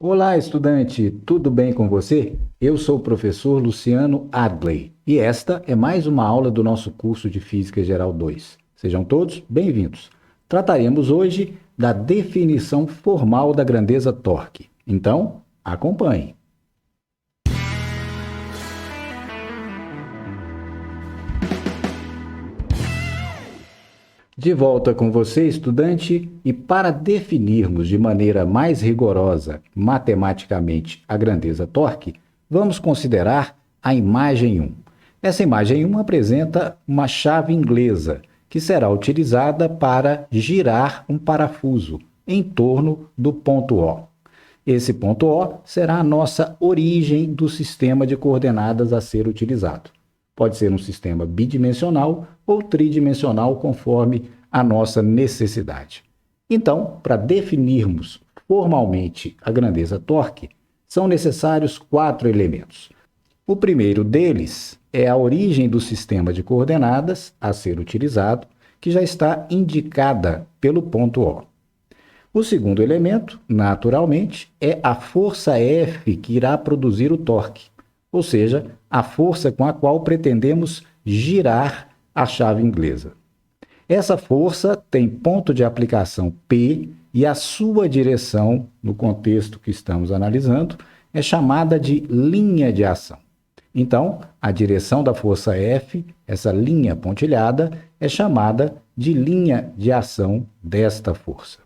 Olá, estudante, tudo bem com você? Eu sou o professor Luciano Adley e esta é mais uma aula do nosso curso de Física Geral 2. Sejam todos bem-vindos. Trataremos hoje da definição formal da grandeza torque. Então, acompanhe. De volta com você, estudante, e para definirmos de maneira mais rigorosa matematicamente a grandeza torque, vamos considerar a imagem 1. Essa imagem 1 apresenta uma chave inglesa que será utilizada para girar um parafuso em torno do ponto O. Esse ponto O será a nossa origem do sistema de coordenadas a ser utilizado. Pode ser um sistema bidimensional ou tridimensional, conforme a nossa necessidade. Então, para definirmos formalmente a grandeza torque, são necessários 4 elementos. O primeiro deles é a origem do sistema de coordenadas a ser utilizado, que já está indicada pelo ponto O. O segundo elemento, naturalmente, é a força F que irá produzir o torque, ou seja, a força com a qual pretendemos girar a chave inglesa. Essa força tem ponto de aplicação P e a sua direção, no contexto que estamos analisando, é chamada de linha de ação. Então, a direção da força F, essa linha pontilhada, é chamada de linha de ação desta força.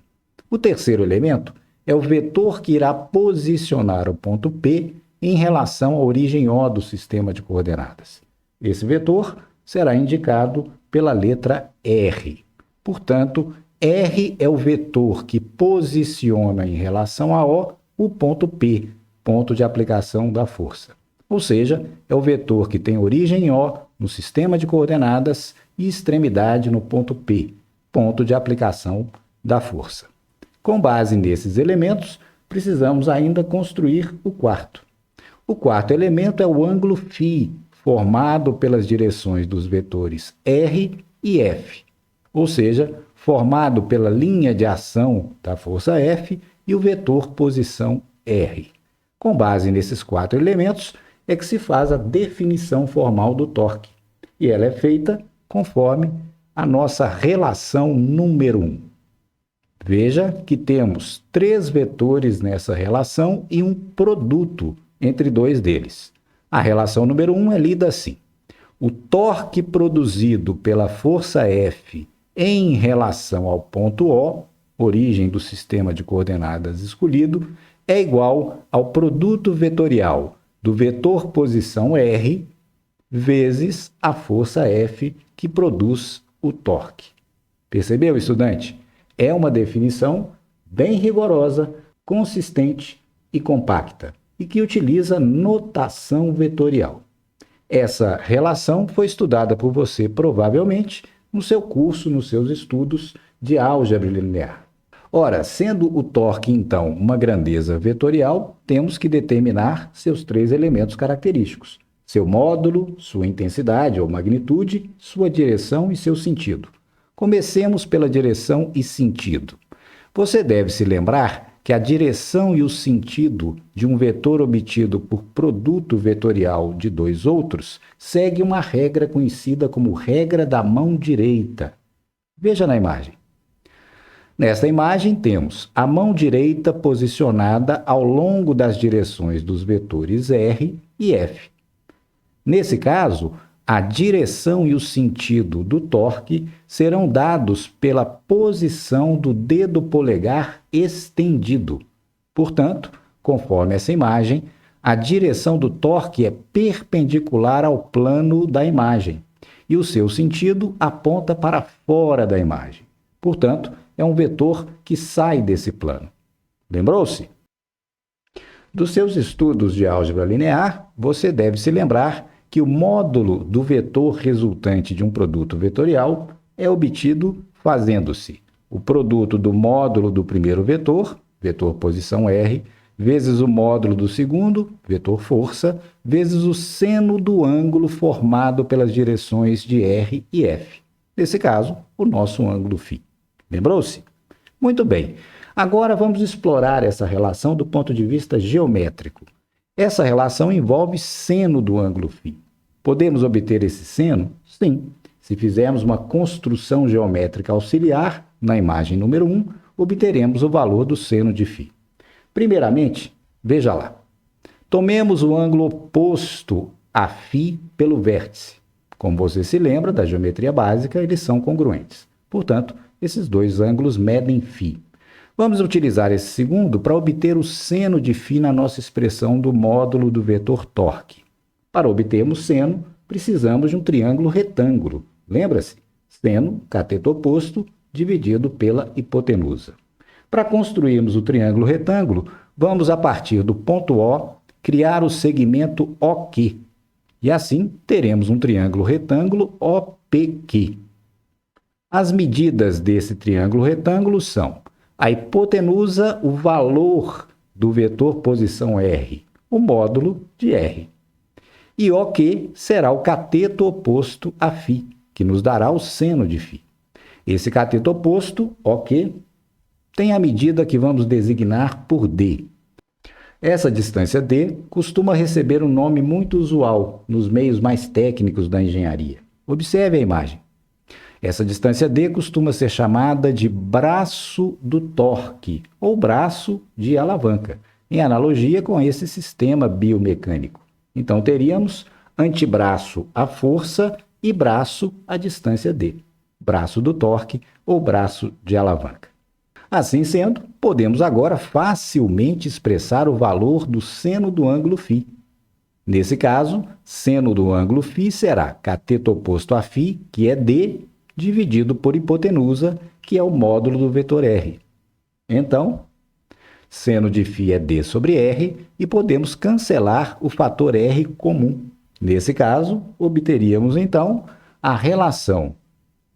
O terceiro elemento é o vetor que irá posicionar o ponto P em relação à origem O do sistema de coordenadas. Esse vetor será indicado pela letra R. Portanto, R é o vetor que posiciona em relação a o ponto P, ponto de aplicação da força. Ou seja, é o vetor que tem origem em O no sistema de coordenadas e extremidade no ponto P, ponto de aplicação da força. Com base nesses elementos, precisamos ainda construir o quarto. O quarto elemento é o ângulo φ, formado pelas direções dos vetores R e F, ou seja, formado pela linha de ação da força F e o vetor posição R. Com base nesses 4 elementos é que se faz a definição formal do torque, e ela é feita conforme a nossa relação número 1. Veja que temos 3 vetores nessa relação e um produto entre 2 deles. A relação número 1 é lida assim: o torque produzido pela força F em relação ao ponto O, origem do sistema de coordenadas escolhido, é igual ao produto vetorial do vetor posição R vezes a força F que produz o torque. Percebeu, estudante? É uma definição bem rigorosa, consistente e compacta, e que utiliza notação vetorial. Essa relação foi estudada por você, provavelmente, no seu curso, nos seus estudos de álgebra linear. Ora, sendo o torque, então, uma grandeza vetorial, temos que determinar seus 3 elementos característicos: seu módulo, sua intensidade ou magnitude, sua direção e seu sentido. Comecemos pela direção e sentido. Você deve se lembrar que a direção e o sentido de um vetor obtido por produto vetorial de 2 outros segue uma regra conhecida como regra da mão direita. Veja na imagem. Nesta imagem temos a mão direita posicionada ao longo das direções dos vetores R e F. Nesse caso, a direção e o sentido do torque serão dados pela posição do dedo polegar estendido. Portanto, conforme essa imagem, a direção do torque é perpendicular ao plano da imagem e o seu sentido aponta para fora da imagem. Portanto, é um vetor que sai desse plano. Lembrou-se? Dos seus estudos de álgebra linear, você deve se lembrar que o módulo do vetor resultante de um produto vetorial é obtido fazendo-se o produto do módulo do primeiro vetor, vetor posição R, vezes o módulo do segundo, vetor força, vezes o seno do ângulo formado pelas direções de R e F. Nesse caso, o nosso ângulo φ. Lembrou-se? Muito bem. Agora vamos explorar essa relação do ponto de vista geométrico. Essa relação envolve seno do ângulo φ. Podemos obter esse seno? Sim. Se fizermos uma construção geométrica auxiliar, na imagem número 1, obteremos o valor do seno de φ. Primeiramente, veja lá. Tomemos o ângulo oposto a φ pelo vértice. Como você se lembra da geometria básica, eles são congruentes. Portanto, esses dois ângulos medem φ. Vamos utilizar esse segundo para obter o seno de φ na nossa expressão do módulo do vetor torque. Para obtermos seno, precisamos de um triângulo retângulo. Lembra-se? Seno, cateto oposto, dividido pela hipotenusa. Para construirmos o triângulo retângulo, vamos, a partir do ponto O, criar o segmento OQ. E assim, teremos um triângulo retângulo OPQ. As medidas desse triângulo retângulo são a hipotenusa, o valor do vetor posição R, o módulo de R. E OQ será o cateto oposto a φ, que nos dará o seno de φ. Esse cateto oposto, OQ, tem a medida que vamos designar por D. Essa distância D costuma receber um nome muito usual nos meios mais técnicos da engenharia. Observe a imagem. Essa distância D costuma ser chamada de braço do torque ou braço de alavanca, em analogia com esse sistema biomecânico. Então, teríamos antebraço a força e braço a distância D, braço do torque ou braço de alavanca. Assim sendo, podemos agora facilmente expressar o valor do seno do ângulo φ. Nesse caso, seno do ângulo φ será cateto oposto a φ, que é D, dividido por hipotenusa, que é o módulo do vetor R. Então, seno de φ é D sobre R e podemos cancelar o fator R comum. Nesse caso, obteríamos, então, a relação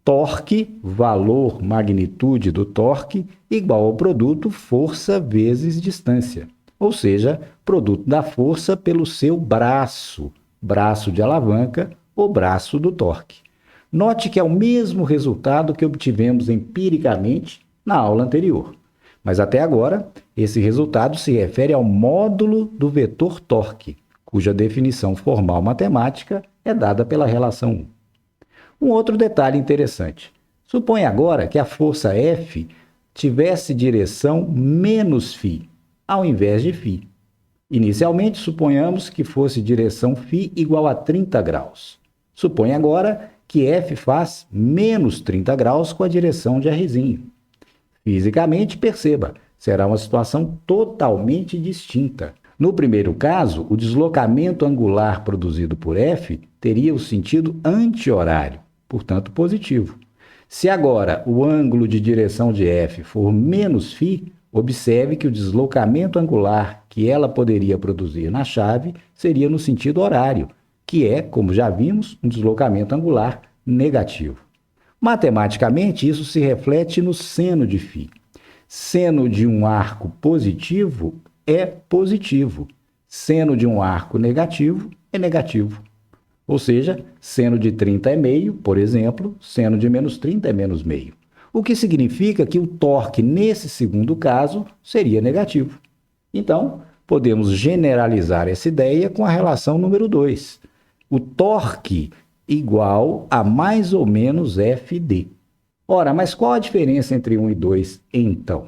torque, valor, magnitude do torque, igual ao produto força vezes distância. Ou seja, produto da força pelo seu braço, braço de alavanca ou braço do torque. Note que é o mesmo resultado que obtivemos empiricamente na aula anterior. Mas até agora, esse resultado se refere ao módulo do vetor torque, cuja definição formal matemática é dada pela relação 1. Um outro detalhe interessante. Suponha agora que a força F tivesse direção menos φ, ao invés de φ. Inicialmente, suponhamos que fosse direção φ igual a 30 graus. Suponha agora que F faz menos 30 graus com a direção de Rzinho. Fisicamente, perceba, será uma situação totalmente distinta. No primeiro caso, o deslocamento angular produzido por F teria o sentido anti-horário, portanto positivo. Se agora o ângulo de direção de F for menos φ, observe que o deslocamento angular que ela poderia produzir na chave seria no sentido horário, que é, como já vimos, um deslocamento angular negativo. Matematicamente, isso se reflete no seno de φ. Seno de um arco positivo é positivo. Seno de um arco negativo é negativo. Ou seja, seno de 30 é meio, por exemplo, seno de menos 30 é menos meio. O que significa que o torque, nesse segundo caso, seria negativo. Então, podemos generalizar essa ideia com a relação número 2. O torque igual a mais ou menos FD. Ora, mas qual a diferença entre 1 e 2, então?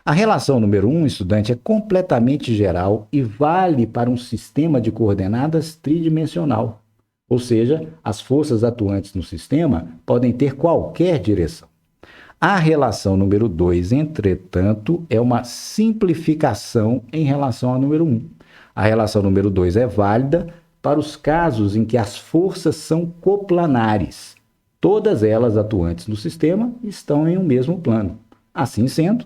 A relação número 1, estudante, é completamente geral e vale para um sistema de coordenadas tridimensional. Ou seja, as forças atuantes no sistema podem ter qualquer direção. A relação número 2, entretanto, é uma simplificação em relação ao número 1. A relação número 2 é válida para os casos em que as forças são coplanares. Todas elas atuantes no sistema estão em um mesmo plano. Assim sendo,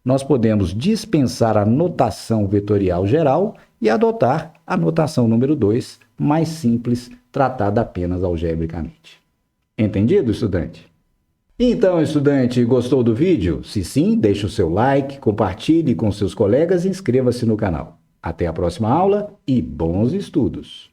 nós podemos dispensar a notação vetorial geral e adotar a notação número 2, mais simples, tratada apenas algebricamente. Entendido, estudante? Então, estudante, gostou do vídeo? Se sim, deixe o seu like, compartilhe com seus colegas e inscreva-se no canal. Até a próxima aula e bons estudos!